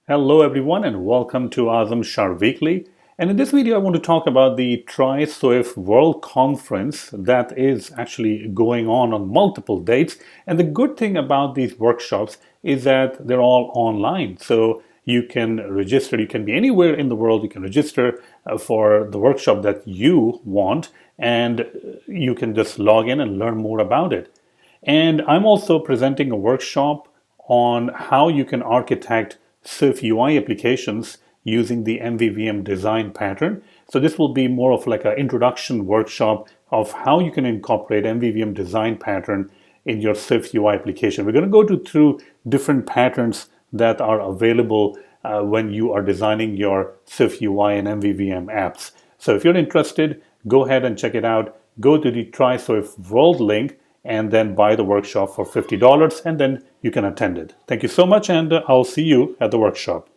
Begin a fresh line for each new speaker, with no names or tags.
Hello everyone and welcome to Azam Shar Weekly. And in this video I want to talk about the trySwift World Conference that is actually going on multiple dates. And the good thing about these workshops is that they're all online. So you can register, you can be anywhere in the world, you can register for the workshop that you want, and you can just log in and learn more about it. And I'm also presenting a workshop on how you can architect SwiftUI applications using the MVVM Design Pattern. So this will be more of like an introduction workshop of how you can incorporate MVVM Design Pattern in your SwiftUI application. We're going to go through different patterns that are available when you are designing your SwiftUI and MVVM apps. So if you're interested, go ahead and check it out. Go to the trySwift World link and then buy the workshop for $50, and then you can attend it. Thank you so much, and I'll see you at the workshop.